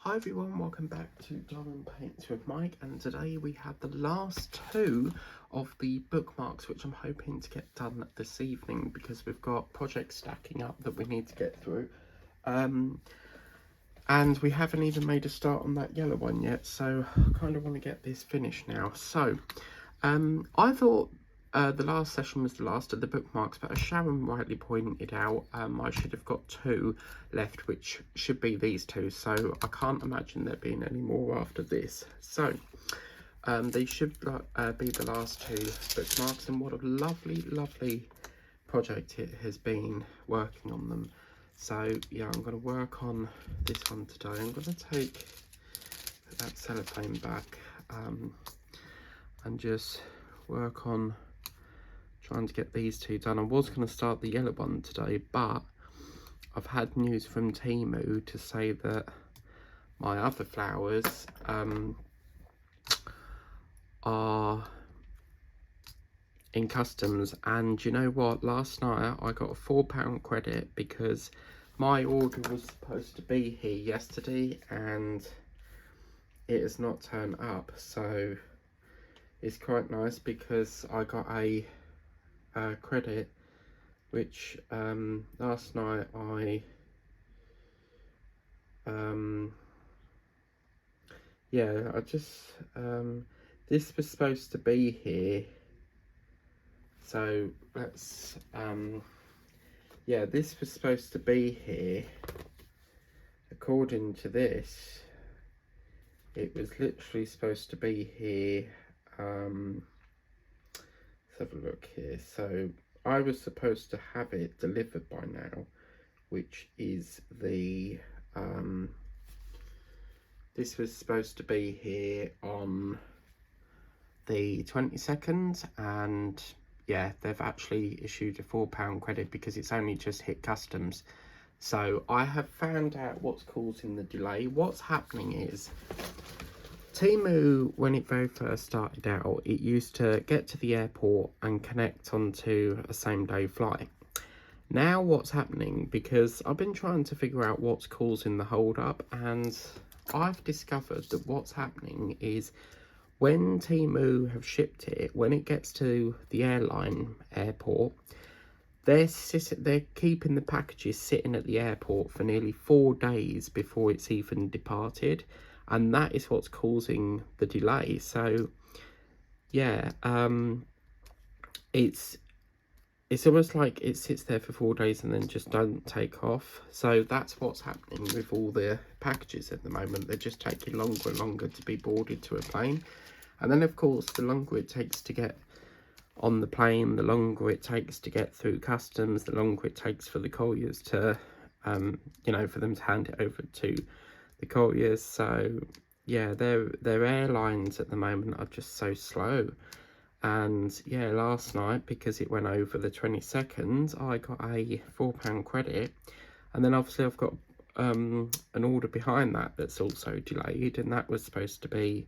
Hi everyone, welcome back to Diamond Paints with Mike, and today we have the last two of the bookmarks which I'm hoping to get done this evening because we've got projects stacking up that we need to get through. And we haven't even made a start on that yellow one yet, so I kind of want to get this finished now. So I thought the last session was the last of the bookmarks, but as Sharon rightly pointed out, I should have got two left, which should be these two, so I can't imagine there being any more after this. So they should be the last two bookmarks, and what a lovely project it has been working on them. So yeah, I'm going to work on this one today. I'm going to put that cellophane back and just work on trying to get these two done. I was going to start the yellow one today, but I've had news from Temu to say that my other flowers are in customs, and you know what, last night I got a £4 credit because my order was supposed to be here yesterday and it has not turned up. So it's quite nice because I got a credit, which last night I this was supposed to be here, so let's this was supposed to be here. According to this, it was literally supposed to be here. Let's have a look here. So I was supposed to have it delivered by now, which is the this was supposed to be here on the 22nd, and yeah, they've actually issued a £4 credit because it's only just hit customs. So I have found out what's causing the delay. What's happening is Temu, when it very first started out, it used to get to the airport and connect onto a same-day flight. Now what's happening, because I've been trying to figure out what's causing the hold-up, and I've discovered that what's happening is when Temu have shipped it, when it gets to the airport, they're keeping the packages sitting at the airport for nearly 4 days before it's even departed, and that is what's causing the delay. So yeah, it's almost like it sits there for 4 days and then just don't take off. So that's what's happening with all the packages at the moment. They're just taking longer and longer to be boarded to a plane. And then of course, the longer it takes to get on the plane, the longer it takes to get through customs, the longer it takes for the couriers to, you know, for them to hand it over to the couriers. So yeah, their airlines at the moment are just so slow. And yeah, last night, because it went over the 22nd, I got a £4 credit, and then obviously I've got an order behind that that's also delayed, and that was supposed to be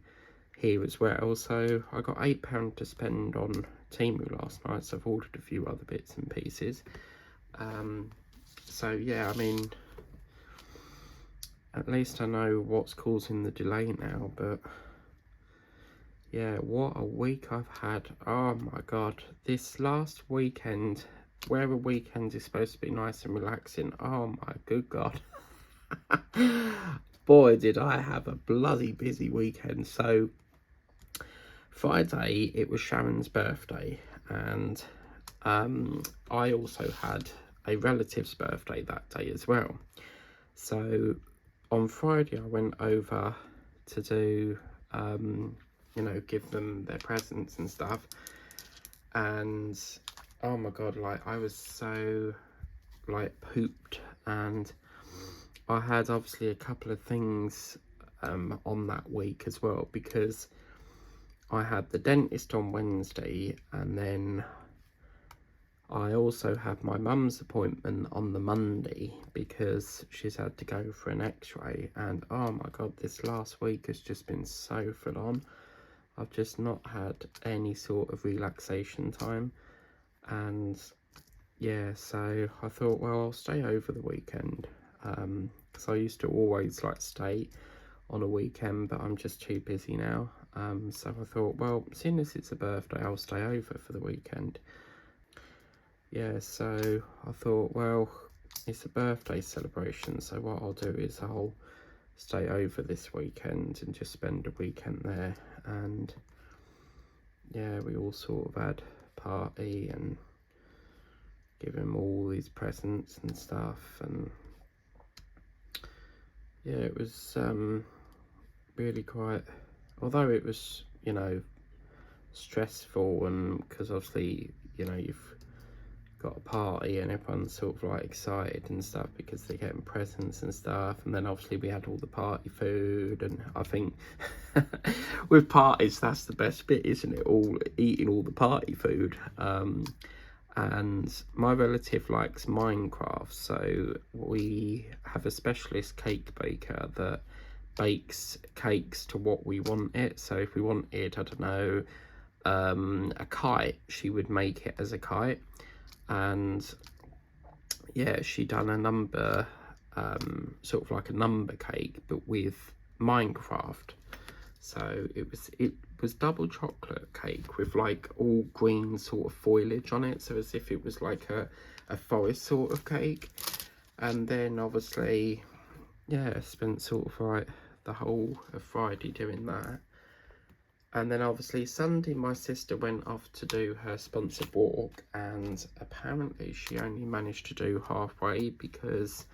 here as well. So I got £8 to spend on Temu last night, so I've ordered a few other bits and pieces. So yeah, I mean, at least I know what's causing the delay now. But yeah, what a week I've had. Oh my god, this last weekend, where a weekend is supposed to be nice and relaxing, oh my good god. Boy, did I have a bloody busy weekend. So Friday, it was Sharon's birthday, and I also had a relative's birthday that day as well. So on Friday, I went over to do, you know, give them their presents and stuff. And oh my god, like I was so like pooped, and I had obviously a couple of things on that week as well, because I had the dentist on Wednesday, and then I also had my mum's appointment on the Monday because she's had to go for an x-ray. And oh my god, this last week has just been so full on. I've just not had any sort of relaxation time. And yeah, so I thought, well, I'll stay over the weekend, because I used to always like stay on a weekend, but I'm just too busy now. So I thought, well, seeing as it's a birthday, I'll stay over for the weekend. Yeah, so I thought, well, it's a birthday celebration, so what I'll do is I'll stay over this weekend and just spend a weekend there. And yeah, we all sort of had a party and give him all these presents and stuff, and yeah, it was really quite, although it was, you know, stressful, and because obviously, you know, you've got a party and everyone's sort of like excited and stuff because they're getting presents and stuff, and then obviously we had all the party food, and I think with parties that's the best bit, isn't it, all eating all the party food. And my relative likes Minecraft, so we have a specialist cake baker that bakes cakes to what we want it. So if we wanted, I don't know, a kite, she would make it as a kite. And yeah, she done a number, sort of like a number cake, but with Minecraft. So it was double chocolate cake with like all green sort of foliage on it, so as if it was like a forest sort of cake. And then obviously, yeah, spent sort of like the whole of Friday doing that. And then obviously Sunday my sister went off to do her sponsored walk, and apparently she only managed to do halfway because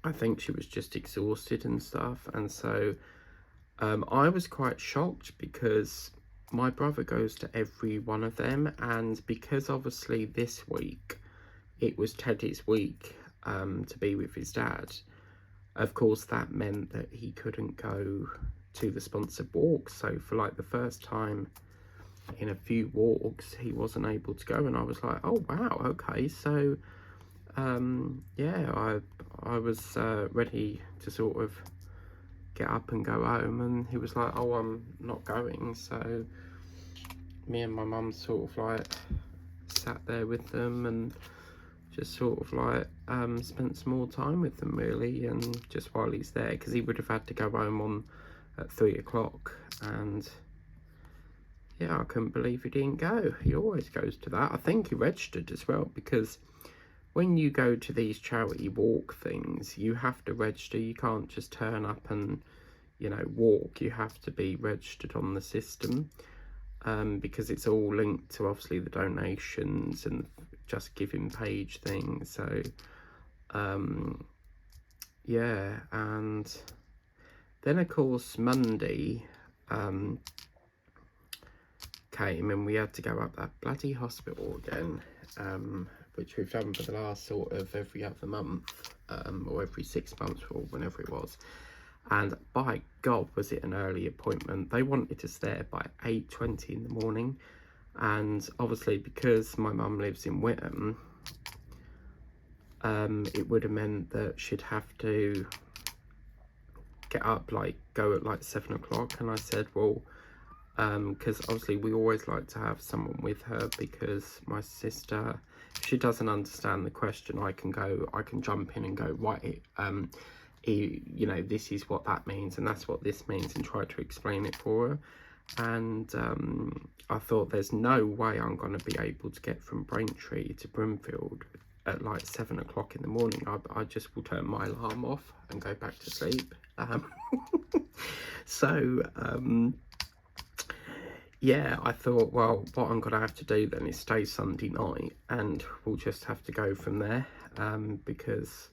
I think she was just exhausted and stuff. And so I was quite shocked because my brother goes to every one of them, and because obviously this week it was Teddy's week to be with his dad, of course that meant that he couldn't go to the sponsored walk. So for like the first time in a few walks he wasn't able to go, and I was like, oh wow, okay. So yeah, I was ready to sort of get up and go home, and he was like, oh, I'm not going. So me and my mum sort of like sat there with them and just sort of like spent some more time with them really, and just while he's there, because he would have had to go home at 3 o'clock. And yeah, I couldn't believe he didn't go. He always goes to that. I think he registered as well, because when you go to these charity walk things, you have to register. You can't just turn up and, you know, walk. You have to be registered on the system, because it's all linked to obviously the donations and Just Giving page thing. So yeah, and then of course Monday came and we had to go up that bloody hospital again, which we've done for the last sort of every other month, or every 6 months, or whenever it was. And by God, was it an early appointment. They wanted us there by 8:20 in the morning. And obviously, because my mum lives in Whittam, it would have meant that she'd have to get up, like go at like 7 o'clock. And I said, well, because obviously we always like to have someone with her, because my sister, if she doesn't understand the question, I can jump in and go, right, you know, this is what that means and that's what this means, and try to explain it for her. And I thought, there's no way I'm going to be able to get from Braintree to Broomfield at like 7 o'clock in the morning. I just will turn my alarm off and go back to sleep. So yeah, I thought, well, what I'm going to have to do then is stay Sunday night, and we'll just have to go from there, because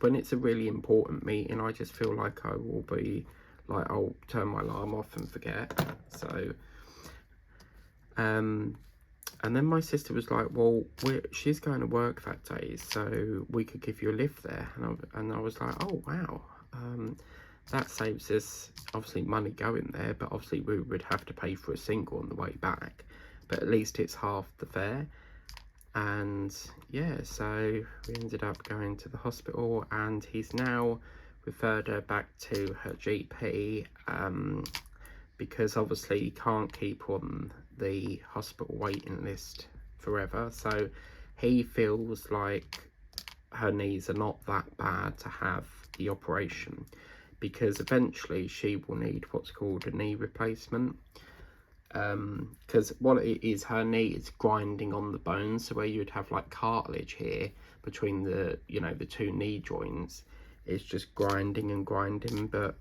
when it's a really important meeting, I just feel like I will be like, I'll turn my alarm off and forget. So and then my sister was like, well, she's going to work that day, so we could give you a lift there. And I was like, oh wow, that saves us obviously money going there, but obviously we would have to pay for a single on the way back, but at least it's half the fare. And yeah, so we ended up going to the hospital, and he's now referred her back to her GP, because obviously he can't keep on the hospital waiting list forever. So he feels like her knees are not that bad to have the operation, because eventually she will need what's called a knee replacement. Because what it is, her knee is grinding on the bones, so where you'd have like cartilage here between the, you know, the two knee joints, it's just grinding and grinding. But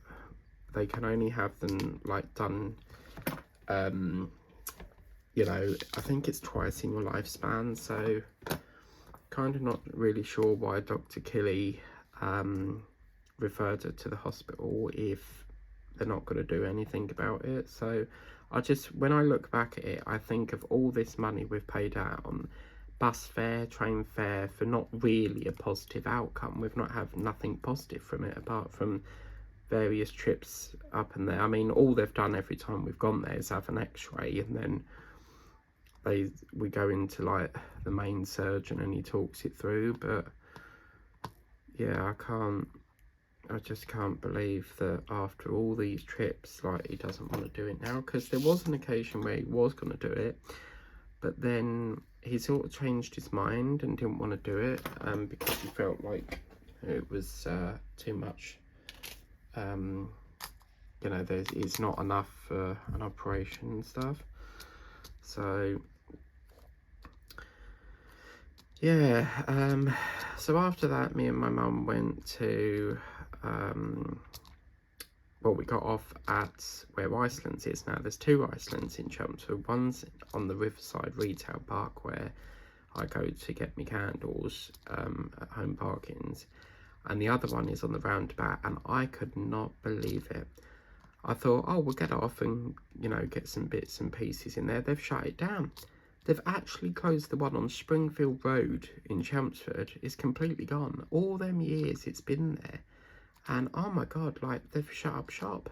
they can only have them like done, you know, I think it's twice in your lifespan. So kind of not really sure why Dr. Killy referred her to the hospital if they're not going to do anything about it. So I just, when I look back at it, I think of all this money we've paid out on bus fare, train fare, for not really a positive outcome. We've not had nothing positive from it, apart from various trips up and there. I mean, all they've done every time we've gone there is have an x-ray, and then we go into like the main surgeon and he talks it through. But yeah, I just can't believe that after all these trips, like, he doesn't want to do it now. Because there was an occasion where he was going to do it, but then he sort of changed his mind and didn't want to do it, because he felt like it was too much. You know, it's not enough for an operation and stuff. So yeah, so after that, me and my mum went to, well, we got off at where Iceland's is now. There's two Icelands in Chelmsford. One's on the Riverside Retail Park, where I go to get me candles at Home Parkins, and the other one is on the roundabout, and I could not believe it. I thought, oh, we'll get off and, you know, get some bits and pieces in there. They've shut it down. They've actually closed the one on Springfield Road in Chelmsford. It's completely gone. All them years it's been there. And oh my God, like, they've shut up shop.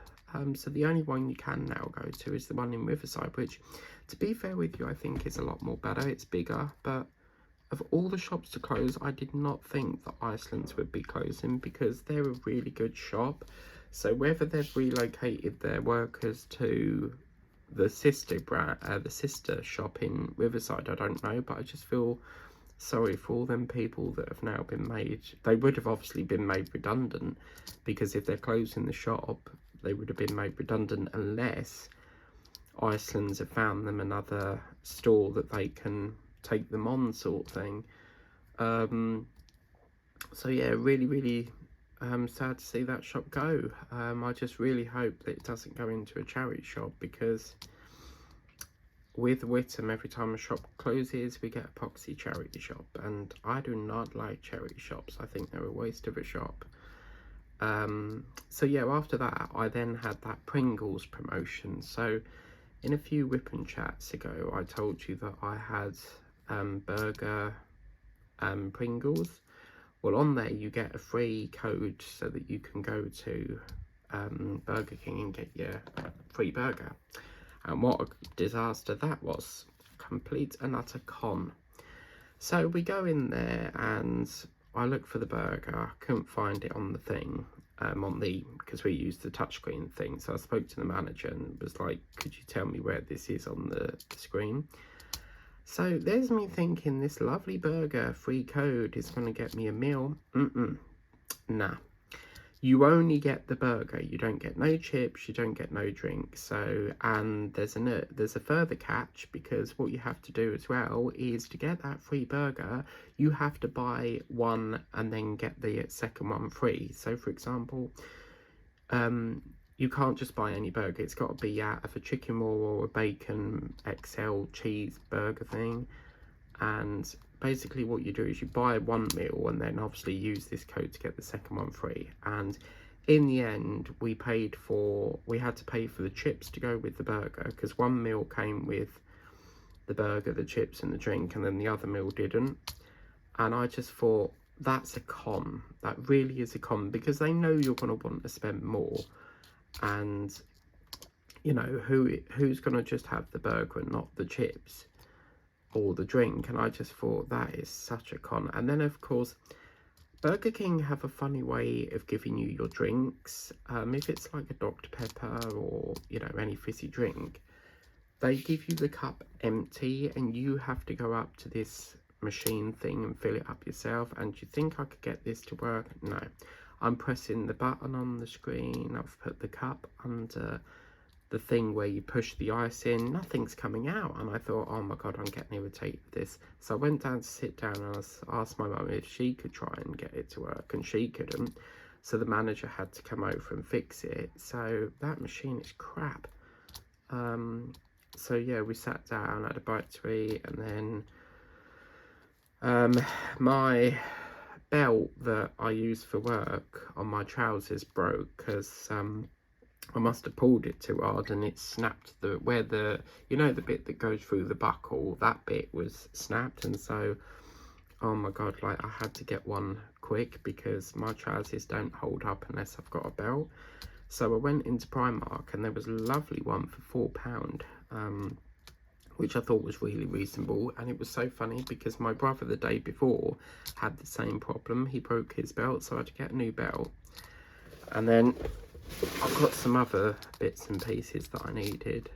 So the only one you can now go to is the one in Riverside, which, to be fair with you, I think is a lot more better. It's bigger, but of all the shops to close, I did not think that Iceland's would be closing, because they're a really good shop. So whether they've relocated their workers to the sister shop in Riverside, I don't know, but I just feel sorry for all them people that have now been made. They would have obviously been made redundant, because if they're closing the shop, they would have been made redundant unless Iceland's have found them another store that they can take them on, sort of thing. So yeah, really sad to see that shop go. I just really hope that it doesn't go into a charity shop, because with Whittam, every time a shop closes, we get a poxy charity shop, and I do not like charity shops. I think they're a waste of a shop. So yeah, after that, I then had that Pringles promotion. So in a few Whippin' chats ago, I told you that I had burger Pringles. Well, on there you get a free code so that you can go to Burger King and get your free burger. And what a disaster that was. Complete and utter con. So we go in there and I look for the burger. I couldn't find it on the thing, because we used the touchscreen thing. So I spoke to the manager and was like, could you tell me where this is on the screen? So there's me thinking this lovely burger free code is going to get me a meal. Nah. You only get the burger. You don't get no chips. You don't get no drink. So, and there's a further catch, because what you have to do as well is, to get that free burger, you have to buy one and then get the second one free. So, for example, you can't just buy any burger. It's got to be out of a chicken raw or a bacon XL cheeseburger thing. And basically what you do is you buy one meal and then obviously use this code to get the second one free. And in the end, we had to pay for the chips to go with the burger, because one meal came with the burger, the chips and the drink, and then the other meal didn't. And I just thought, that's a con. That really is a con, because they know you're going to want to spend more. And, you know, who's going to just have the burger and not the chips or the drink? And I just thought, that is such a con. And then, of course, Burger King have a funny way of giving you your drinks. If it's like a Dr. Pepper or, you know, any fizzy drink, they give you the cup empty and you have to go up to this machine thing and fill it up yourself. And do you think I could get this to work? No. I'm pressing the button on the screen. I've put the cup under the thing where you push the ice in. Nothing's coming out. And I thought, oh my God, I'm getting irritated with this. So I went down to sit down and I asked my mum if she could try and get it to work, and she couldn't. So the manager had to come over and fix it. So that machine is crap. So yeah, we sat down, had a bite to eat, and then my belt that I use for work on my trousers broke because I must have pulled it too hard and it snapped where the, you know, the bit that goes through the buckle, that bit was snapped. And so, oh my God, like I had to get one quick because my trousers don't hold up unless I've got a belt. So I went into Primark and there was a lovely one for £4, which I thought was really reasonable. And it was so funny because my brother the day before had the same problem. He broke his belt, so I had to get a new belt. And then I've got some other bits and pieces that I needed.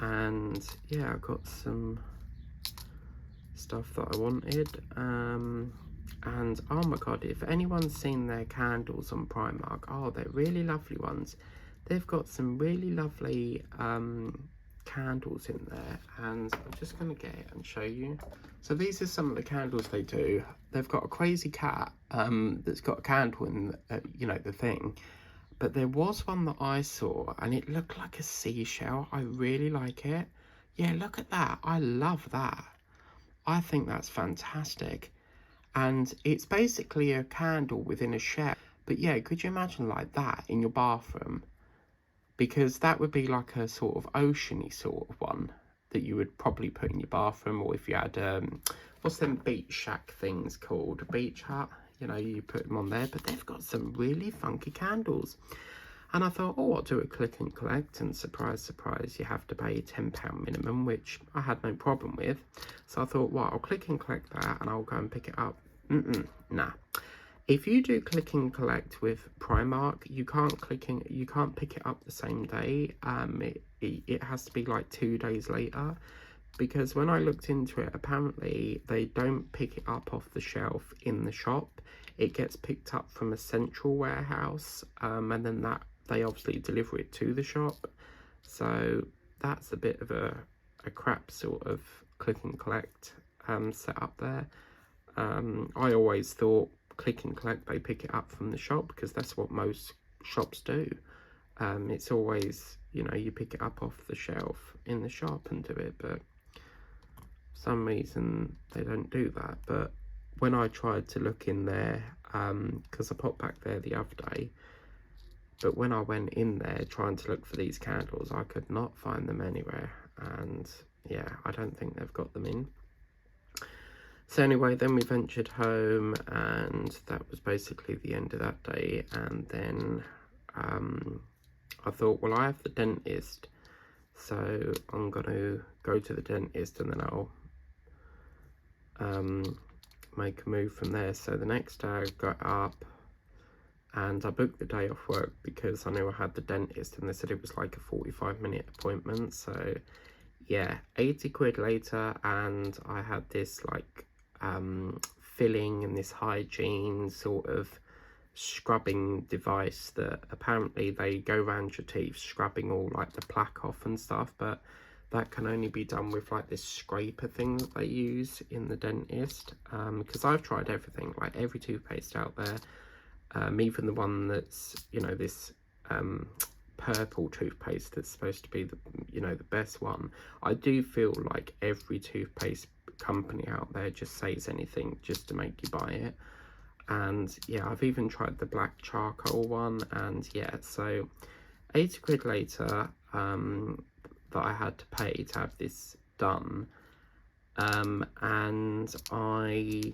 And yeah, I got some stuff that I wanted. And oh my God, if anyone's seen their candles on Primark, oh, they're really lovely ones. They've got some really lovely candles in there, and I'm just going to get it and show you. So these are some of the candles they do. They've got a crazy cat that's got a candle in, you know, the thing. But there was one that I saw and it looked like a seashell. I really like it. Yeah, look at that. I love that. I think that's fantastic. And it's basically a candle within a shell. But yeah, could you imagine like that in your bathroom? Because that would be like a sort of oceany sort of one that you would probably put in your bathroom. Or if you had, what's them beach shack things called? A beach hut? You know, you put them on there. But they've got some really funky candles. And I thought, oh, I'll do a click and collect, and surprise, surprise, you have to pay £10 minimum, which I had no problem with. So I thought, well, I'll click and collect that and I'll go and pick it up. Nah. If you do click and collect with Primark, you can't pick it up the same day. It has to be like 2 days later, because when I looked into it, apparently they don't pick it up off the shelf in the shop. It gets picked up from a central warehouse, and then they obviously deliver it to the shop. So that's a bit of a crap sort of click and collect set up there. I always thought click and collect, they pick it up from the shop, because that's what most shops do. It's always, you know, you pick it up off the shelf in the shop and do it, but for some reason they don't do that. But when I tried to look in there, because I popped back there the other day, but when I went in there trying to look for these candles, I could not find them anywhere. And yeah, I don't think they've got them in. So anyway, then we ventured home, and that was basically the end of that day. And then I thought, well, I have the dentist, so I'm going to go to the dentist and then I'll make a move from there. So the next day I got up and I booked the day off work because I knew I had the dentist, and they said it was like a 45-minute appointment. So yeah, 80 quid later, and I had this like filling and this hygiene sort of scrubbing device that apparently they go around your teeth scrubbing all like the plaque off and stuff, but that can only be done with like this scraper thing that they use in the dentist. Because I've tried everything, like every toothpaste out there, even the one that's, you know, this purple toothpaste that's supposed to be the, you know, the best one. I do feel like every toothpaste company out there just says anything just to make you buy it. And yeah, I've even tried the black charcoal one, and yeah, so 80 quid later that I had to pay to have this done, and I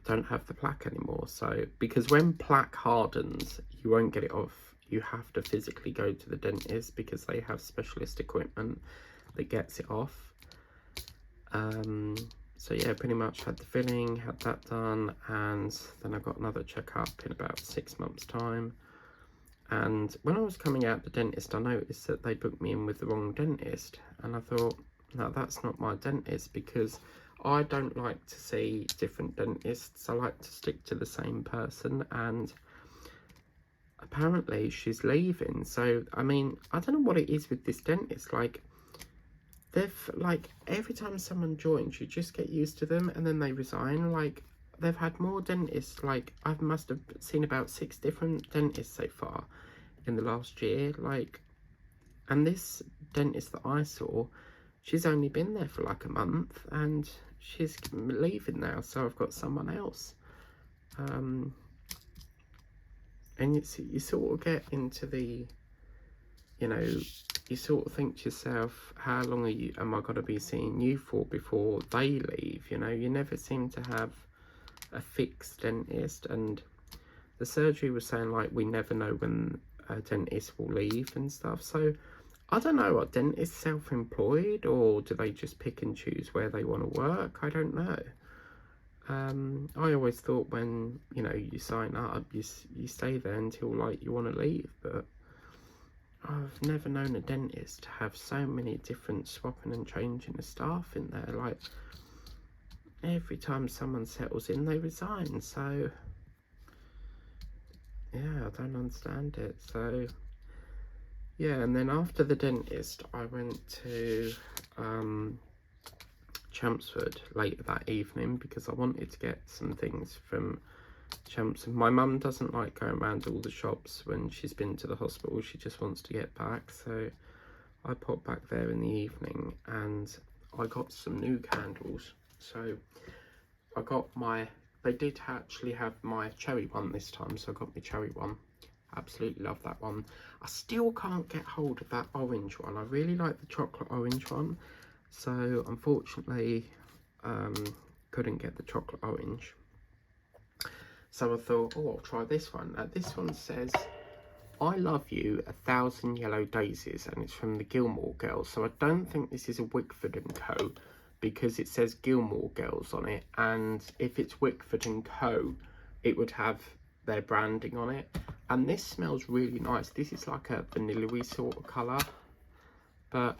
don't have the plaque anymore. So because when plaque hardens, you won't get it off. You have to physically go to the dentist because they have specialist equipment that gets it off. So yeah, pretty much had the filling, had that done, and then I got another checkup in about 6 months' time. And when I was coming out the dentist, I noticed that they booked me in with the wrong dentist, and I thought, Now that's not my dentist, because I don't like to see different dentists. I like to stick to the same person, and apparently she's leaving. So I mean, I don't know what it is with this dentist. Like, they've, like, every time someone joins, you just get used to them and then they resign. Like, they've had more dentists. Like, I must have seen about 6 different dentists so far in the last year. Like, and this dentist that I saw, she's only been there for like a month and she's leaving now, so I've got someone else. And you sort of get into the, you know, you sort of think to yourself, how long am I going to be seeing you for before they leave? You know, you never seem to have a fixed dentist. And the surgery was saying, like, we never know when a dentist will leave and stuff. So I don't know, are dentists self-employed, or do they just pick and choose where they want to work? I don't know. I always thought when, you know, you sign up, you stay there until, like, you want to leave. But I've never known a dentist to have so many different swapping and changing of staff in there. Like, every time someone settles in, they resign. So yeah, I don't understand it. So yeah, and then after the dentist, I went to Chelmsford later that evening because I wanted to get some things from Chelmsford. My mum doesn't like going around all the shops when she's been to the hospital. She just wants to get back. So I popped back there in the evening and I got some new candles. So I got they did actually have my cherry one this time, so I got my cherry one. Absolutely love that one. I still can't get hold of that orange one. I really like the chocolate orange one. So unfortunately, couldn't get the chocolate orange. So I thought, oh, I'll try this one. Now this one says, I love you, 1,000 yellow daisies, and it's from the Gilmore Girls. So I don't think this is a Wickford & Co. because it says Gilmore Girls on it. And if it's Wickford & Co., it would have their branding on it. And this smells really nice. This is like a vanilla-y sort of colour. But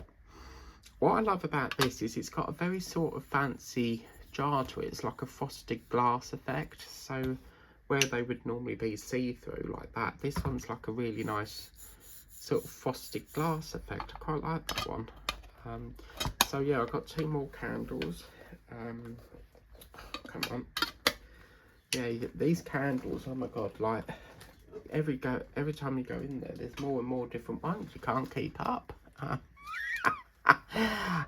what I love about this is it's got a very sort of fancy jar to it. It's like a frosted glass effect. So where they would normally be see-through like that, this one's like a really nice sort of frosted glass effect. I quite like that one. So yeah, I got 2 more candles. Come on. Yeah, these candles, oh my god, like every time you go in there, there's more and more different ones. You can't keep up.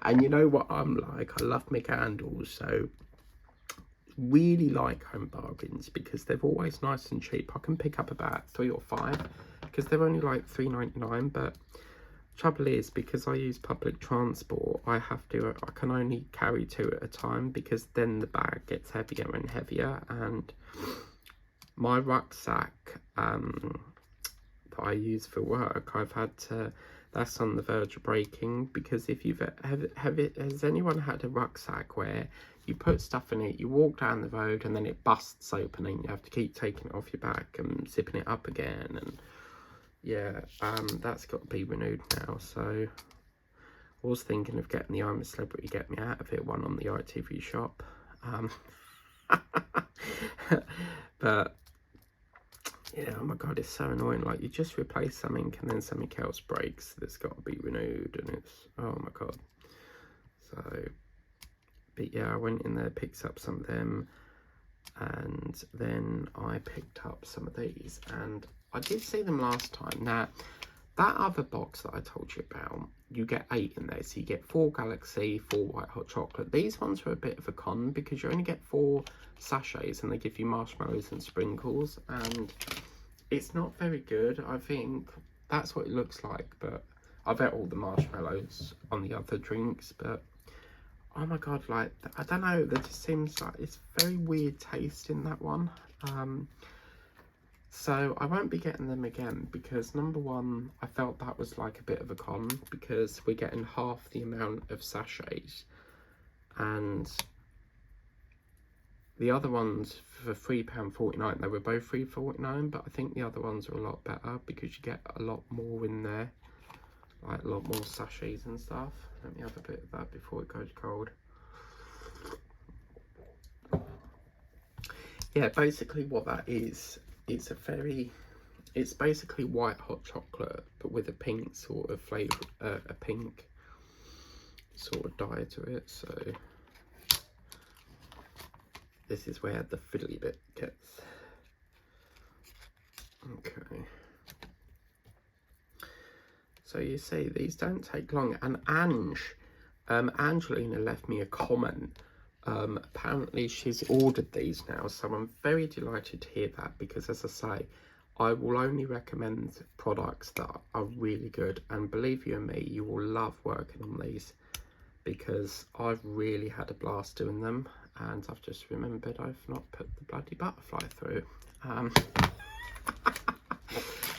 And you know what I'm like, I love my candles, so really like Home Bargains because they're always nice and cheap. I can pick up about 3 or 5 because they're only like £3.99. But trouble is, because I use public transport, I can only carry 2 at a time because then the bag gets heavier and heavier. And my rucksack that I use for work, that's on the verge of breaking, because if has anyone had a rucksack where you put stuff in it, you walk down the road and then it busts open and you have to keep taking it off your back and zipping it up again? And yeah, that's got to be renewed now. So I was thinking of getting the I'm a Celebrity Get Me Out of It one on the ITV shop. But yeah, oh my god, it's so annoying. Like, you just replace something and then something else breaks that's got to be renewed, and it's, oh my god. So, but yeah, I went in there, picked up some of them, and then I picked up some of these, and I did see them last time. Now, that other box that I told you about, you get 8 in there. So you get 4 Galaxy, 4 White Hot Chocolate. These ones were a bit of a con because you only get 4 sachets and they give you marshmallows and sprinkles. And it's not very good. I think that's what it looks like. But I've ate all the marshmallows on the other drinks. But oh my god, like, I don't know. There just seems like it's very weird taste in that one. So I won't be getting them again because, number one, I felt that was like a bit of a con because we're getting half the amount of sachets, and the other ones for £3.49, they were both £3.49, but I think the other ones are a lot better because you get a lot more in there. like a lot more sachets and stuff. Let me have a bit of that before it goes cold. Yeah, basically what that is, it's basically white hot chocolate, but with a pink sort of flavour, a pink sort of dye to it. So this is where the fiddly bit gets. Okay. So you see, these don't take long. And Angelina left me a comment. Apparently she's ordered these now, so I'm very delighted to hear that, because as I say, I will only recommend products that are really good, and believe you me, you will love working on these, because I've really had a blast doing them. And I've just remembered I've not put the bloody butterfly through.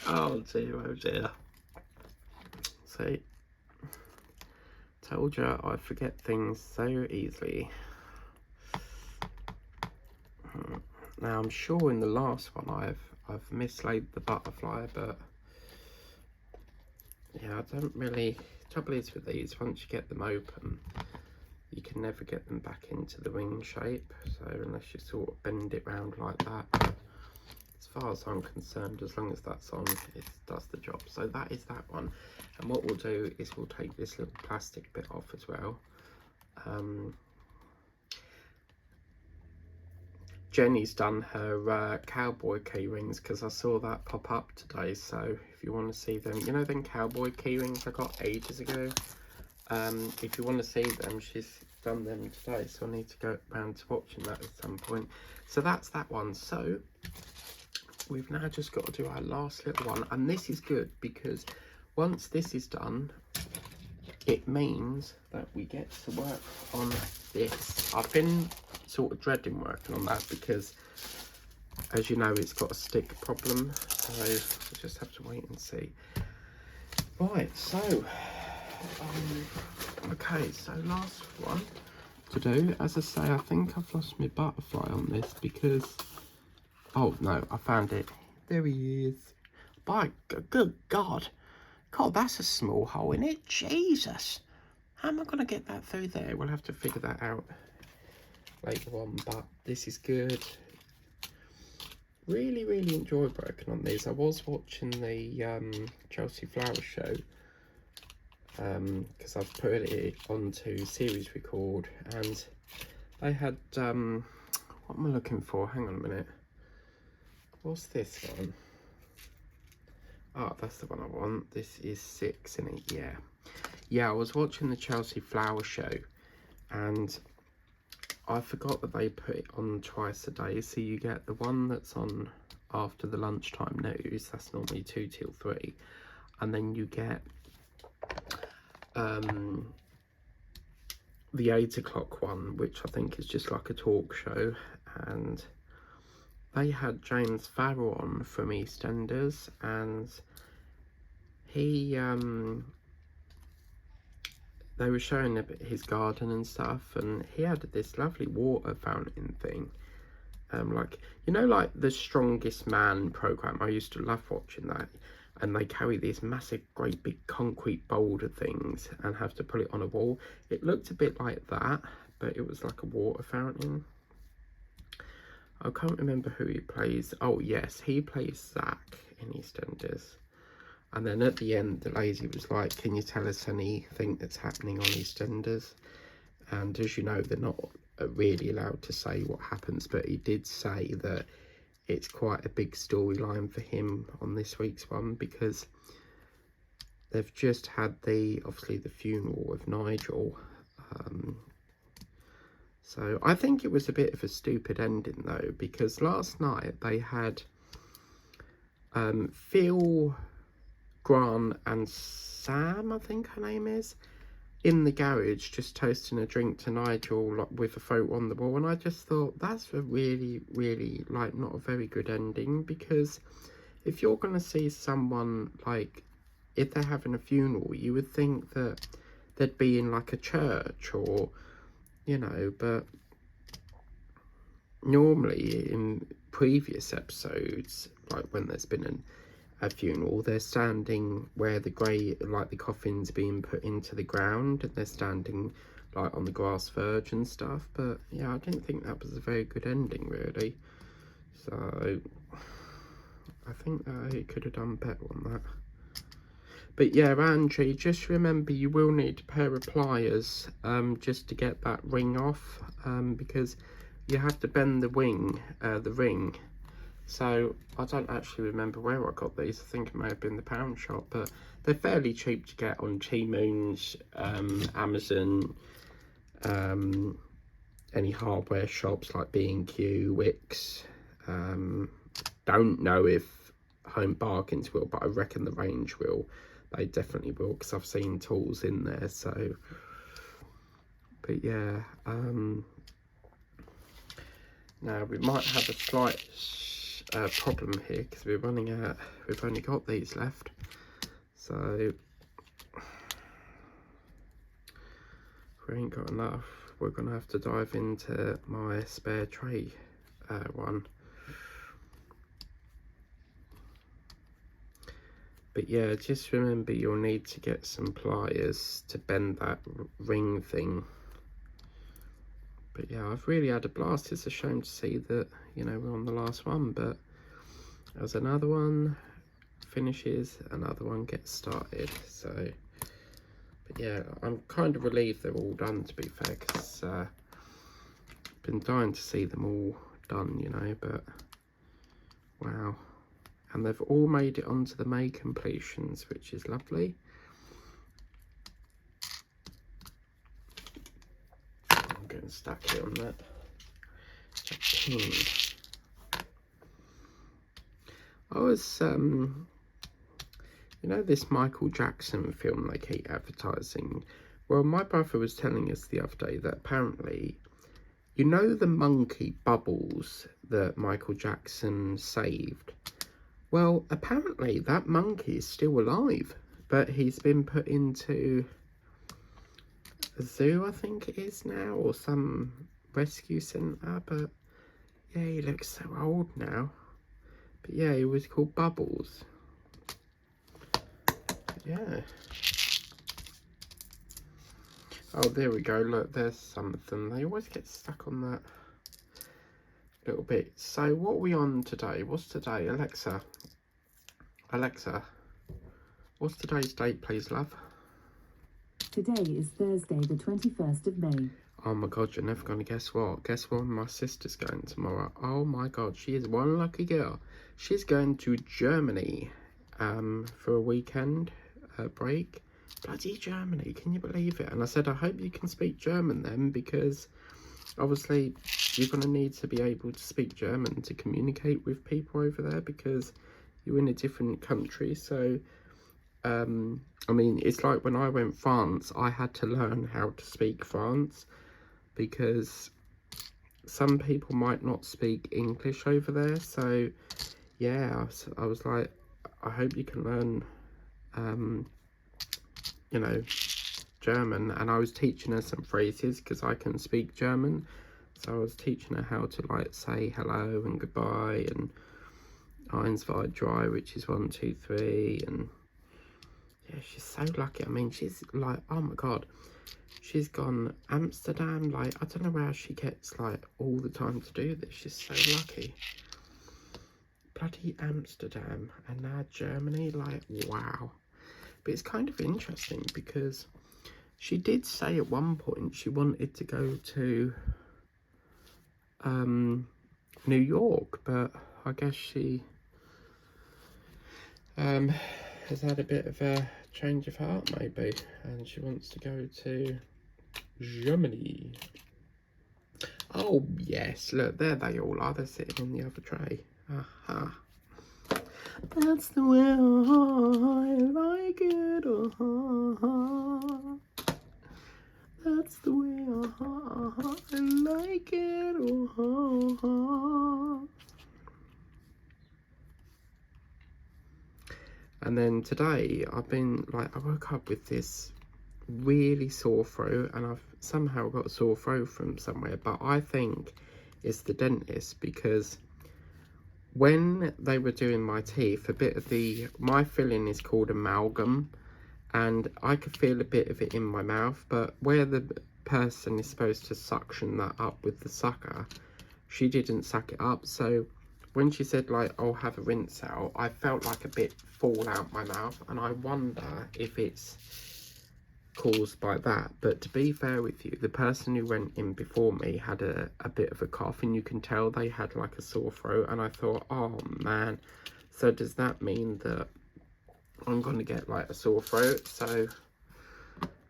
Oh dear. See, told you I forget things so easily. Now I'm sure in the last one I've mislaid the butterfly, but yeah, I don't really. Trouble is with these, once you get them open, you can never get them back into the wing shape. So unless you sort of bend it round like that, but as far as I'm concerned, as long as that's on, it does the job. So that is that one. And what we'll do is we'll take this little plastic bit off as well. Jenny's done her cowboy key rings, because I saw that pop up today. So if you want to see them, you know them cowboy key rings I got ages ago, if you want to see them, she's done them today, so I need to go around to watching that at some point. So that's that one. So we've now just got to do our last little one, and this is good because once this is done, it means that we get to work on this. I've been sort of dreading working on that because, as you know, it's got a stick problem, so we'll just have to wait and see. Right, so okay, so last one to do. As I say, I think I've lost my butterfly on this because, oh no, I found it. There he is. By good God, that's a small hole in it. Jesus, how am I going to get that through there? We'll have to figure that out later on, but this is good. Really enjoyed working on these. I was watching the Chelsea Flower Show, because I've put it onto series record, and they had what am I looking for? Hang on a minute. What's this one? Oh, that's the one I want. This is 6, isn't it? Yeah, I was watching the Chelsea Flower Show, and I forgot that they put it on twice a day. So you get the one that's on after the lunchtime news, that's normally 2 till 3, and then you get the 8 o'clock one, which I think is just like a talk show, and they had James Farrell on from EastEnders, and he they were showing a bit his garden and stuff, and he had this lovely water fountain thing, like, you know, like the Strongest Man program. I used to love watching that, and they carry these massive great big concrete boulder things and have to put it on a wall. It looked a bit like that, but it was like a water fountain. I can't remember who he plays. Oh yes, he plays Zach in EastEnders. And then at the end, the lady was like, can you tell us anything that's happening on EastEnders? And as you know, they're not really allowed to say what happens, but he did say that it's quite a big storyline for him on this week's one, because they've just had obviously the funeral of Nigel. So I think it was a bit of a stupid ending though, because last night they had Phil, Grant and Sam, I think her name is, in the garage just toasting a drink to Nigel, like, with a photo on the wall, and I just thought that's a really like not a very good ending, because if you're going to see someone, like, if they're having a funeral, you would think that they'd be in like a church, or, you know, but normally in previous episodes, like when there's been a funeral. They're standing where the the coffin's being put into the ground, and they're standing like on the grass verge and stuff. But yeah, I didn't think that was a very good ending, really. So I think I could have done better on that. But yeah, Andrew, just remember you will need a pair of pliers just to get that ring off, because you have to bend the ring. So I don't actually remember where I got these. I think it may have been the pound shop, but they're fairly cheap to get on Tmoo's, Amazon, any hardware shops like B&Q, Wix. Don't know if Home Bargains will, but I reckon the range will. They definitely will, because I've seen tools in there. So, but yeah, now we might have a slight problem here because we're running out. We've only got these left, so if we ain't got enough, we're gonna have to dive into my spare tray one. But yeah, just remember you'll need to get some pliers to bend that ring thing. But yeah, I've really had a blast. It's a shame to see that, you know, we're on the last one, but there's another one finishes, another one gets started. So, but yeah, I'm kind of relieved they're all done, to be fair, because I've been dying to see them all done, you know, but wow. And they've all made it onto the May completions, which is lovely. I'm getting stuck here on that. I was, you know, this Michael Jackson film they keep advertising. Well, my brother was telling us the other day that apparently, you know, the monkey Bubbles that Michael Jackson saved. Well, apparently that monkey is still alive, but he's been put into a zoo, I think it is now, or some rescue centre. But yeah, he looks so old now. But yeah, he was called Bubbles. Yeah. Oh, there we go. Look, there's some of them. They always get stuck on that little bit. So what are we on today? What's today? Alexa, what's today's date, please, love? Today is Thursday, the 21st of May. Oh my God, you're never going to guess what. Guess where my sister's going tomorrow? Oh my God, she is one lucky girl. She's going to Germany for a weekend break. Bloody Germany, can you believe it? And I said, I hope you can speak German then, because obviously you're going to need to be able to speak German to communicate with people over there, because you're in a different country. So I mean, it's like when I went France, I had to learn how to speak France, because some people might not speak English over there. So yeah, I was like, I hope you can learn you know, German. And I was teaching her some phrases because I can speak German, so I was teaching her how to like say hello and goodbye and eins, zwei, drei, which is 1, 2, 3. And yeah, she's so lucky. I mean, she's like, oh my God, she's gone Amsterdam. Like, I don't know how she gets like all the time to do this. She's so lucky. Bloody Amsterdam, and now Germany. Like, wow. But it's kind of interesting because she did say at one point she wanted to go to New York, but I guess she has had a bit of a change of heart maybe, and she wants to go to Germany. Oh yes, look, there they all are. They're sitting in the other tray. Aha. That's the way I like it. That's the way I like it. And then today I've been like, I woke up with this really sore throat, and I've somehow got a sore throat from somewhere, but I think it's the dentist, because when they were doing my teeth, a bit of my filling is called amalgam, and I could feel a bit of it in my mouth, but where the person is supposed to suction that up with the sucker, she didn't suck it up. So when she said, like, I'll have a rinse out, I felt like a bit fall out my mouth, and I wonder if it's caused by that. But to be fair with you, the person who went in before me had a bit of a cough, and you can tell they had like a sore throat, and I thought, oh man, so does that mean that I'm going to get like a sore throat? So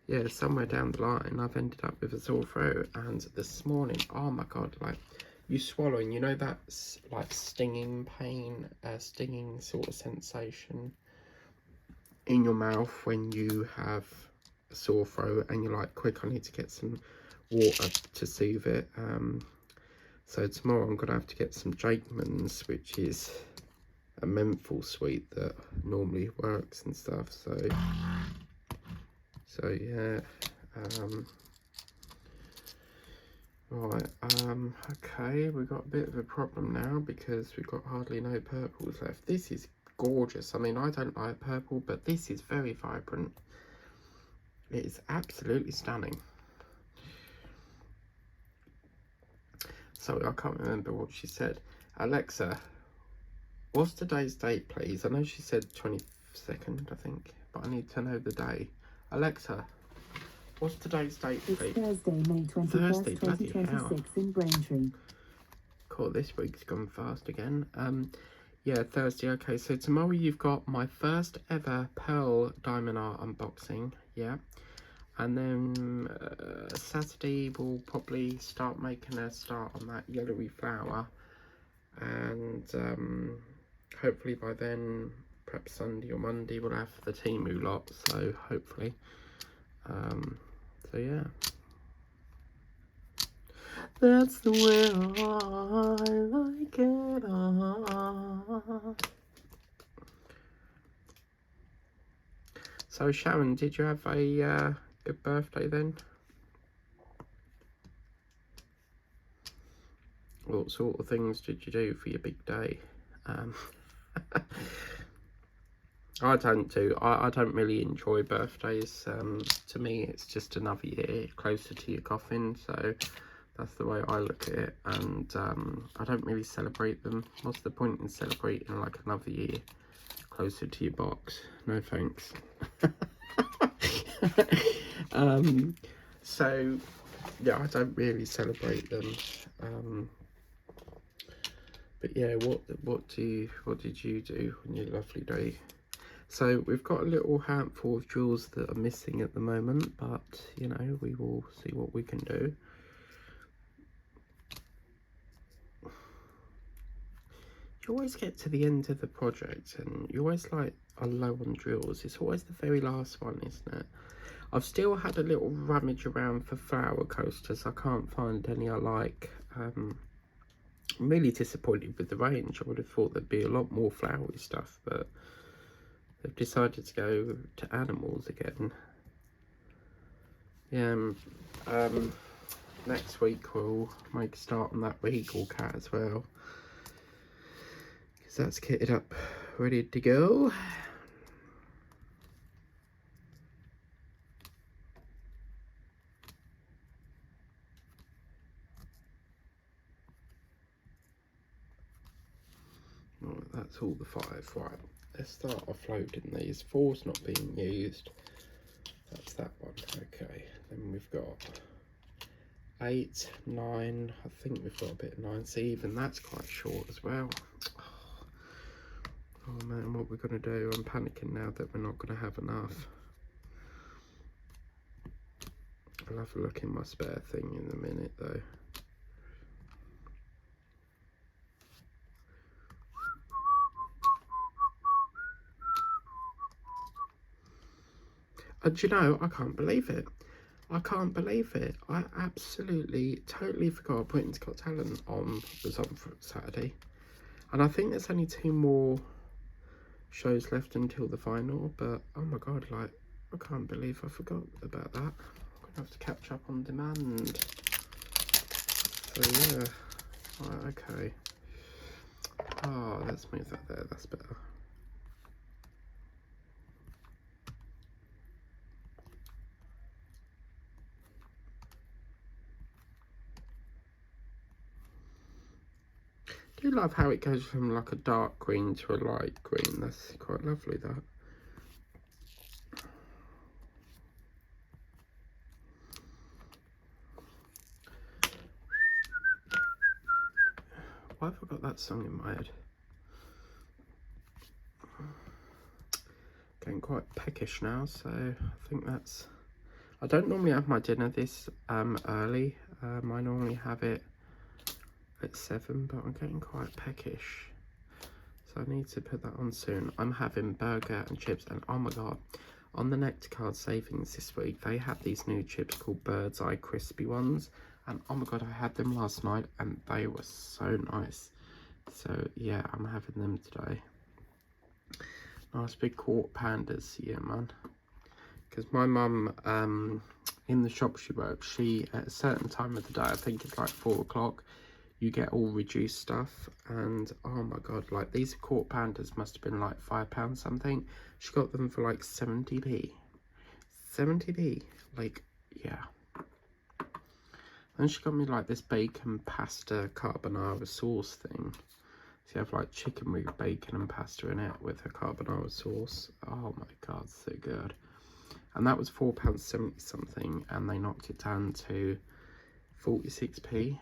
yeah, somewhere down the line I've ended up with a sore throat. And this morning, oh my god, like, you swallowing, you know, that's like stinging pain, stinging sort of sensation in your mouth when you have a sore throat and you're like, quick, I need to get some water to soothe it. So tomorrow I'm gonna have to get some Jakeman's, which is a menthol sweet that normally works and stuff. So yeah. Right, okay, we've got a bit of a problem now because we've got hardly no purples left. This is gorgeous. I mean, I don't like purple, but this is very vibrant. It is absolutely stunning. So I can't remember what she said. Alexa, what's today's date, please? I know she said 22nd, I think, but I need to know the day. Alexa, what's today's date, please? It's Thursday, May 21st, Thursday, bloody 2026 in Braintree. Cool, this week's gone fast again. Yeah, Thursday. Okay, so tomorrow you've got my first ever pearl diamond art unboxing. Yeah, and then Saturday we'll probably start making a start on that yellowy flower, and hopefully by then, perhaps Sunday or Monday, we'll have the Temu lot. So hopefully, so yeah. That's the way I like it. So Sharon, did you have a good birthday then? What sort of things did you do for your big day? I don't really enjoy birthdays. To me, it's just another year closer to your coffin. So that's the way I look at it, and I don't really celebrate them. What's the point in celebrating like another year closer to your box? No thanks. So yeah, I don't really celebrate them. But yeah, what did you do on your lovely day? So we've got a little handful of jewels that are missing at the moment, but you know, we will see what we can do. You always get to the end of the project and you always like are low on drills. It's always the very last one, isn't it? I've still had a little rummage around for flower coasters. I can't find any I like. I'm really disappointed with the range. I would have thought there'd be a lot more flowery stuff, but they've decided to go to animals again. Yeah, next week we'll make a start on that regal cat as well, because that's kitted up, ready to go. Right, that's all the 5. Right, let's start offloading these. 4's not being used. That's that one. Okay, then we've got 8, 9. I think we've got a bit of 9. See, even that's quite short as well. Oh man, what we're going to do? I'm panicking now that we're not going to have enough. I'll have a look in my spare thing in a minute though. And you know, I can't believe it. I can't believe it. I absolutely, totally forgot Britain's Got Talent was on for Saturday. And I think there's only 2 more shows left until the final. But, oh my God, like, I can't believe I forgot about that. I'm going to have to catch up on demand. So, yeah. Right, okay. Oh, let's move that there, that's better. I do love how it goes from like a dark green to a light green. That's quite lovely, that. Why have I got that song in my head? Getting quite peckish now, so I think that's... I don't normally have my dinner this early. I normally have it at 7, but I'm getting quite peckish. So I need to put that on soon. I'm having burger and chips, and oh my god, on the Nectar Card savings this week, they have these new chips called Bird's Eye crispy ones. And oh my god, I had them last night and they were so nice. So yeah, I'm having them today. Nice big quart pandas, yeah man. Because my mum, in the shop she works, she, at a certain time of the day, I think it's like 4 o'clock, you get all reduced stuff. And oh my god, like these quart pandas must have been like £5 something. She got them for like 70p. 70p, like, yeah. Then she got me like this bacon pasta carbonara sauce thing. So you have like chicken with bacon and pasta in it with a carbonara sauce. Oh my god, so good. And that was £4.70 something, and they knocked it down to 46p.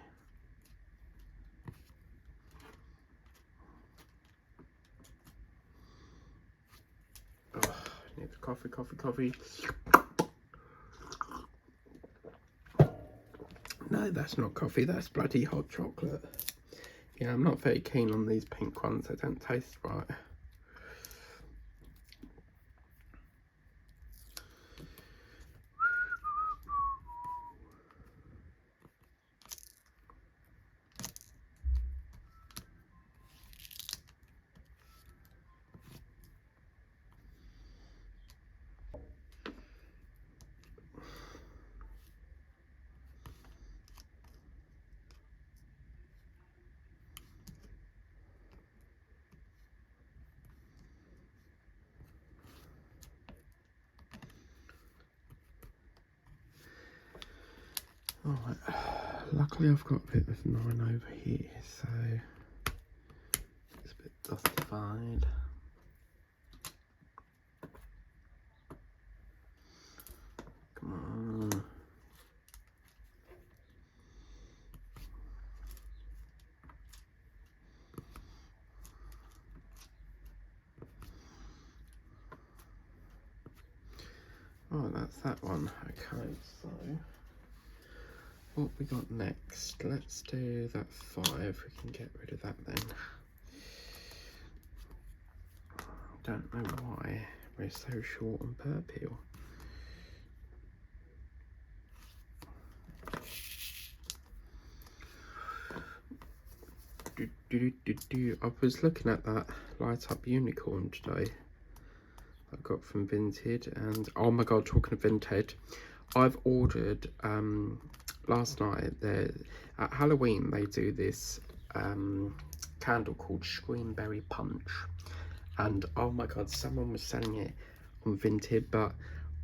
Oh, I need the coffee. No, that's not coffee, that's bloody hot chocolate. Yeah, I'm not very keen on these pink ones, they don't taste right. Alright, luckily I've got a bit of 9 over here, so it's a bit dustified. Come on. Oh, that's that one. Okay, so what we got next? Let's do that 5. We can get rid of that then. Don't know why we're so short on purple. I was looking at that light up unicorn today I got from Vinted, and oh my god, talking of Vinted, I've ordered last night, at Halloween they do this candle called Screamberry Punch, and oh my god, someone was selling it on Vinted. But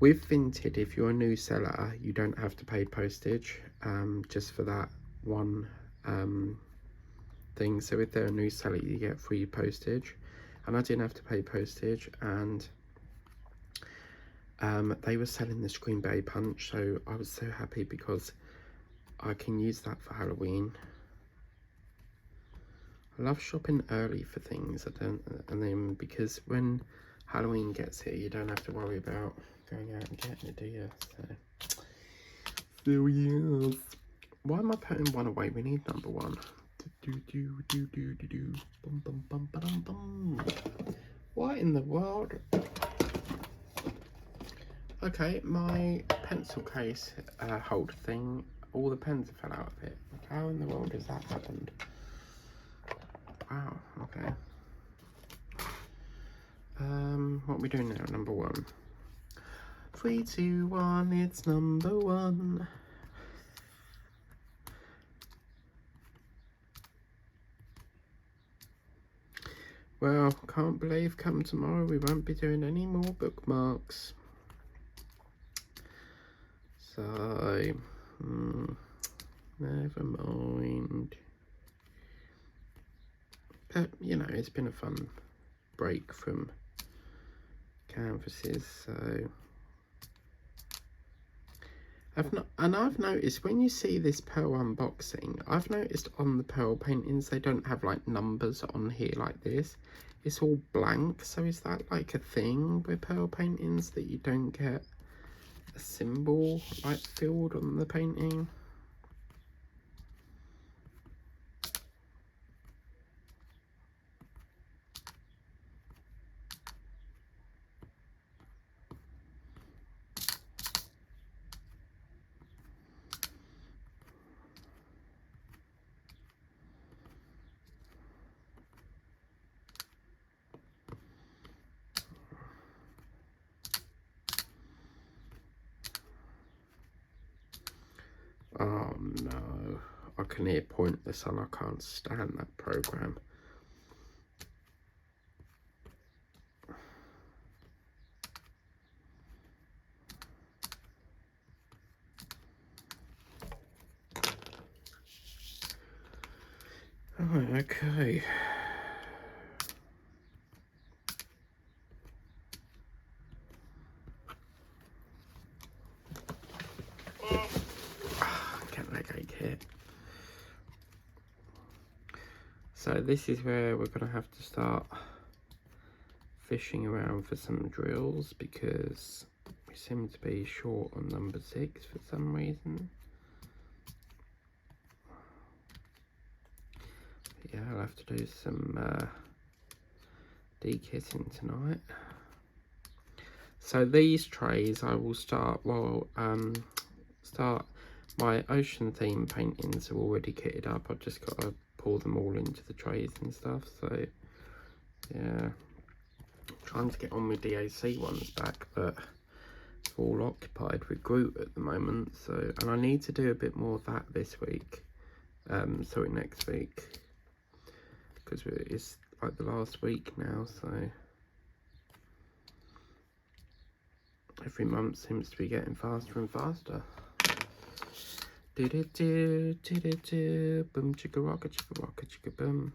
with Vinted, if you're a new seller, you don't have to pay postage, just for that one thing. So if they're a new seller, you get free postage, and I didn't have to pay postage. And they were selling the Screamberry Punch, so I was so happy because I can use that for Halloween. I love shopping early for things. And then because when Halloween gets here, you don't have to worry about going out and getting it, do you? So yes. Why am I putting one away? We need number 1. Bum, bum, bum, ba-dum, bum. What in the world? Okay, my pencil case holder thing, all the pens fell out of it. How in the world has that happened? Wow, okay. What are we doing now? Number 1. 3, 2, 1, it's number 1. Well, can't believe come tomorrow we won't be doing any more bookmarks. So, never mind. But, you know, it's been a fun break from canvases, so... I've noticed when you see this pearl unboxing, I've noticed on the pearl paintings they don't have like numbers on here like this. It's all blank. So is that like a thing with pearl paintings, that you don't get a symbol like filled on the painting? Oh no, I can hear Pointless and I can't stand that program. Oh, okay. Get leg ache here. So this is where we're going to have to start fishing around for some drills, because we seem to be short on number 6 for some reason. Yeah, I'll have to do some de-kitting tonight. So these trays I will start, my ocean theme paintings are already kitted up. I've just got to pour them all into the trays and stuff. So yeah, trying to get on with DAC ones back, but it's all occupied with Groot at the moment. So, and I need to do a bit more of that this week, sorry, next week, because it's like the last week now, so every month seems to be getting faster and faster. Do do do do do do, boom chicka rocka chicka boom.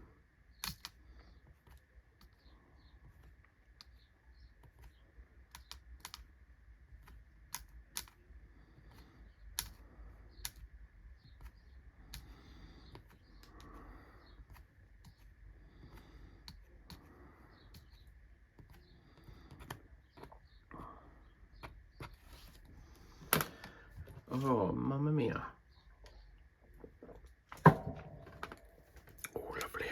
Oh, mamma mia. Oh, lovely.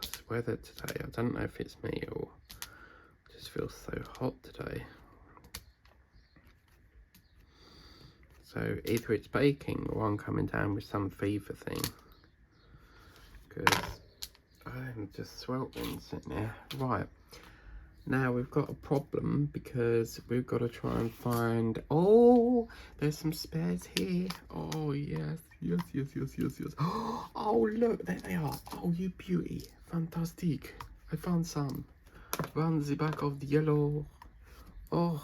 This weather today, I don't know if it's me or it just feels so hot today. So either it's baking or I'm coming down with some fever thing, because I'm just sweltering sitting there. Right. Now we've got a problem, because we've got to try and find... Oh, there's some spares here. Oh, yes. Yes, yes, yes, yes, yes. Oh, look, there they are. Oh, you beauty. Fantastic. I found some. Round the back of the yellow. Oh,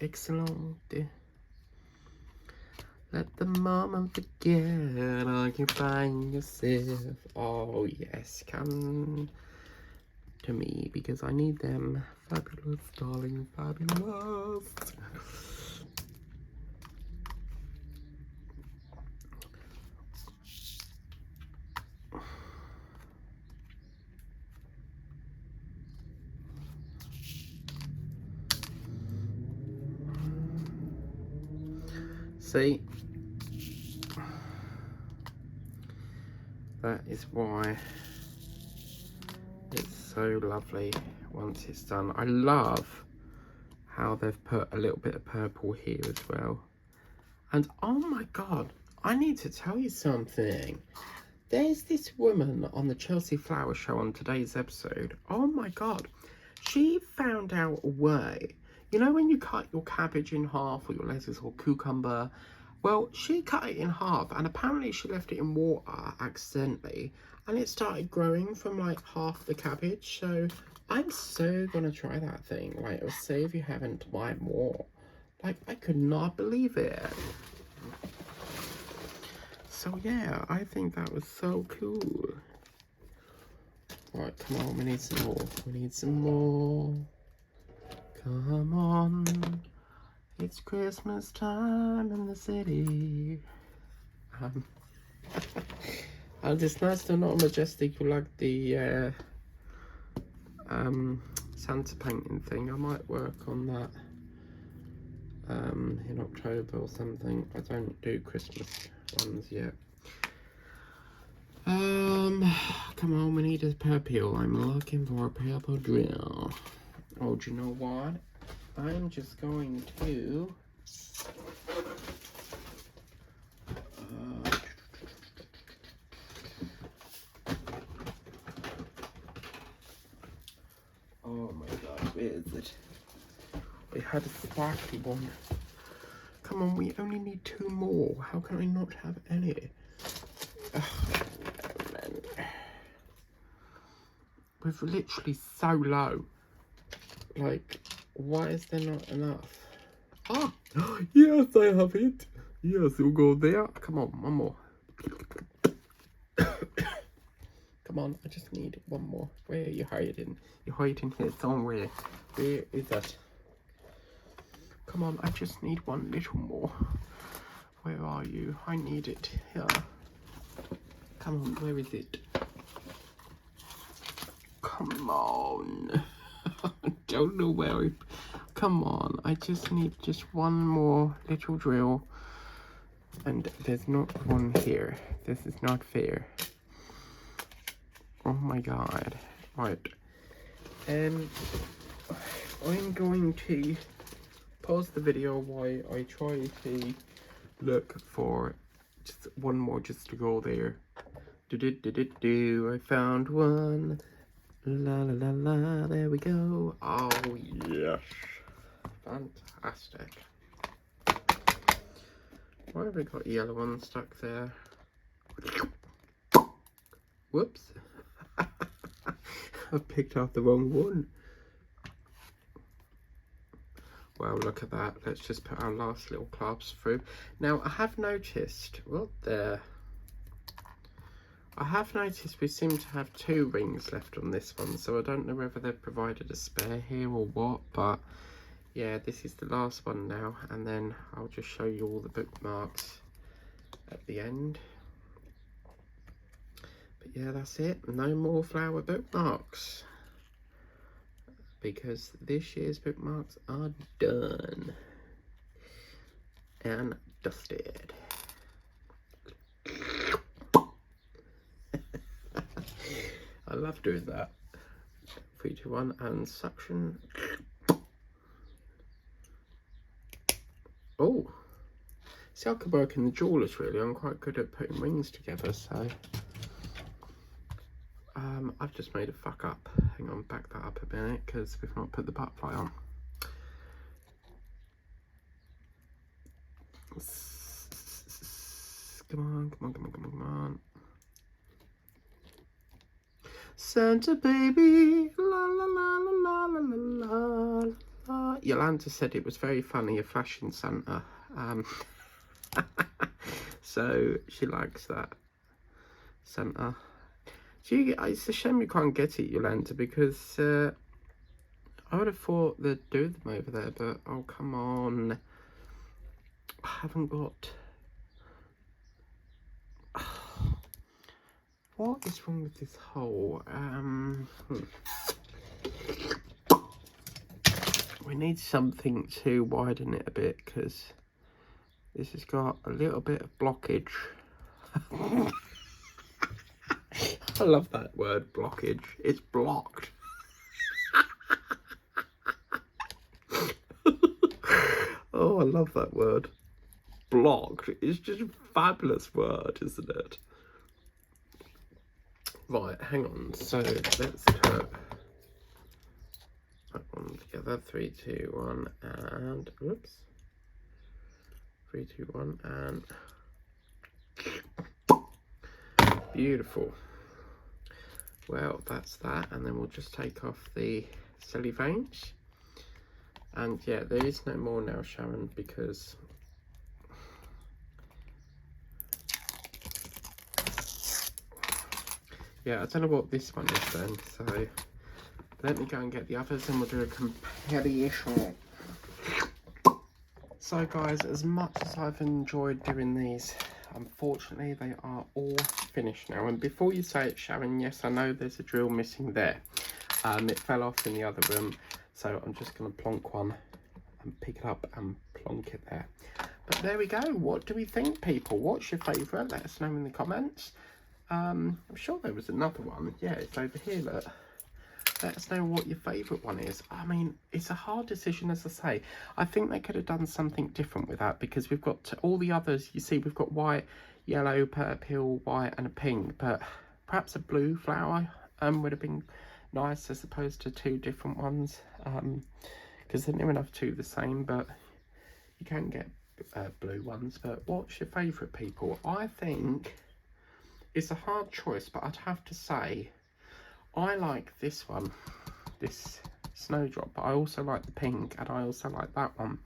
excellent. Let the moment forget, I can find yourself. Oh, yes, come to me, because I need them. Fabulous, darling, fabulous. See, that is why it's so lovely once it's done. I love how they've put a little bit of purple here as well. And oh my god, I need to tell you something. There's this woman on the Chelsea Flower Show on today's episode. Oh my god, she found out a way. You know when you cut your cabbage in half, or your lettuce or cucumber, Well, she cut it in half, and apparently she left it in water accidentally, and it started growing from like half the cabbage. So I'm so gonna try that thing. Like, I'll see if you haven't buy more. Like, I could not believe it. So yeah, I think that was so cool. Right, come on, we need some more. We need some more. Come on. It's Christmas time in the city. And it's nice they're not majestic like the Santa painting thing. I might work on that in October or something. I don't do Christmas ones yet. Come on, we need a purple. I'm looking for a purple drill. Oh, do you know what? I'm just going to oh my god, where is it? We had a sparkly one. Come on, we only need 2 more. How can I not have any? Oh, man. We're literally so low. Like, why is there not enough? Ah! Yes, I have it. Yes, it'll go there. Come on, one more. Come on, I just need one more. Where are you hiding? You're hiding here somewhere. Where is it? Come on, I just need one little more. Where are you? I need it here. Come on, where is it? Come on. I don't know where it... Come on, I just need just one more little drill. And there's not one here. This is not fair. Oh my god. Right. I'm going to pause the video while I try to look for just one more just to go there. I found one. La la la la, there we go. Oh yes. Fantastic. Why have we got yellow one stuck there? Whoops. I've picked up the wrong one. Well, look at that. Let's just put our last little clasps through. Now, I have noticed, what the... I have noticed we seem to have 2 rings left on this one, so I don't know whether they've provided a spare here or what, but yeah, this is the last one now, and then I'll just show you all the bookmarks at the end. But yeah, that's it. No more flower bookmarks, because this year's bookmarks are done and dusted. I love doing that. 3, 2, 1, and suction. Oh, see, I could work in the jewellers really. I'm quite good at putting rings together, so I've just made a fuck up. Hang on, back that up a minute because we've not put the butterfly on. Come on, come on, come on, come on, come on. Santa baby, la la la la la la la la. Yolanda said it was very funny, a flashing Santa. So she likes that Santa. It's a shame you can't get it, Yolanda, because I would have thought they'd do them over there, but oh come on, I haven't got. What is wrong with this hole? We need something to widen it a bit because this has got a little bit of blockage. I love that word, blockage. It's blocked. Oh, I love that word. Blocked. It's just a fabulous word, isn't it? Right, hang on. So let's put that one together. 3, 2, 1, and oops. 3, 2, 1, and beautiful. Well, that's that, and then we'll just take off the silly veins. And yeah, there is no more now, Sharon, because yeah, I don't know what this one is then, so let me go and get the others and we'll do a comparison. So guys, as much as I've enjoyed doing these, unfortunately they are all finished now. And before you say it, Sharon, yes, I know there's a drill missing there. It fell off in the other room, so I'm just going to plonk one and pick it up and plonk it there. But there we go. What do we think, people? What's your favourite? Let us know in the comments. I'm sure there was another one. Yeah, it's over here, look. Let us know what your favourite one is. I mean, it's a hard decision, as I say. I think they could have done something different with that, because we've got all the others. You see, we've got white, yellow, purple, white and a pink, but perhaps a blue flower would have been nice as opposed to two different ones, because they're near enough two the same, but you can get blue ones. But what's your favourite, people? I think it's a hard choice, but I'd have to say I like this one, this snowdrop, but I also like the pink, and I also like that one.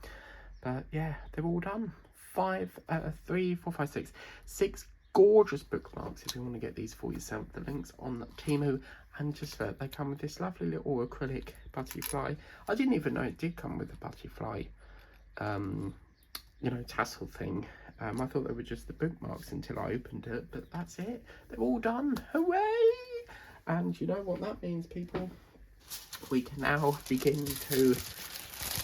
But yeah, they're all done. 3, 4, 5, 6. 6 gorgeous bookmarks if you want to get these for yourself. The links on Temu, and just look, they come with this lovely little acrylic butterfly. I didn't even know it did come with a butterfly, you know, tassel thing. I thought they were just the bookmarks until I opened it, but that's it. They're all done. Hooray! And you know what that means, people? We can now begin to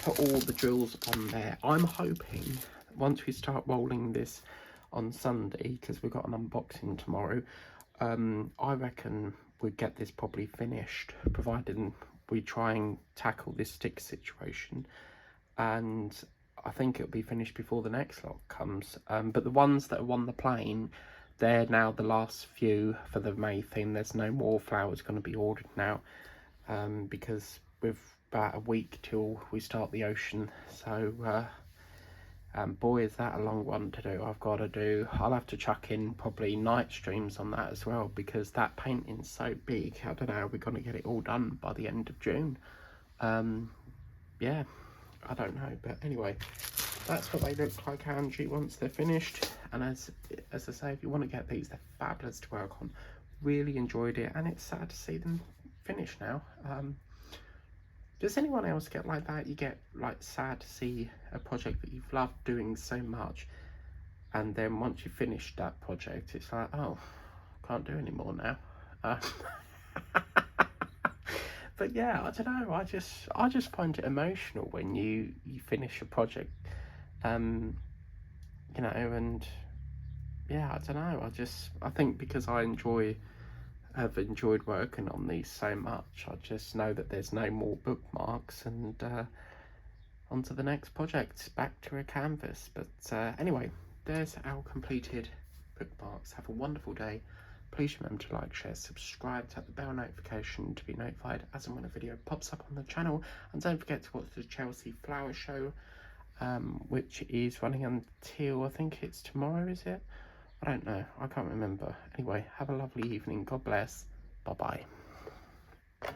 put all the drills on there. I'm hoping once we start rolling this on Sunday, because we've got an unboxing tomorrow, I reckon we'd get this probably finished, provided we try and tackle this stick situation. And I think it'll be finished before the next lot comes. But the ones that are on the plane, they're now the last few for the May theme. There's no more flowers going to be ordered now, because we've about a week till we start the ocean. So boy, is that a long one to do. I'll have to chuck in probably night streams on that as well, because that painting's so big. I don't know how we're going to get it all done by the end of June. Yeah, I don't know, but anyway, that's what they look like, Angie, once they're finished. And as I say, if you want to get these, they're fabulous to work on. Really enjoyed it, and it's sad to see them finish now. Does anyone else get like that? You get like sad to see a project that you've loved doing so much, and then once you finish that project, it's like, oh, can't do any more now. But yeah, I don't know. I just find it emotional when you finish a project, you know, and yeah, I don't know. I think because have enjoyed working on these so much, I just know that there's no more bookmarks, and on to the next project, back to a canvas. But anyway, there's our completed bookmarks. Have a wonderful day. Please remember to like, share, subscribe, tap the bell notification to be notified as and when a video pops up on the channel. And don't forget to watch the Chelsea Flower Show, which is running until, I think it's tomorrow, is it? I don't know. I can't remember. Anyway, have a lovely evening. God bless. Bye-bye.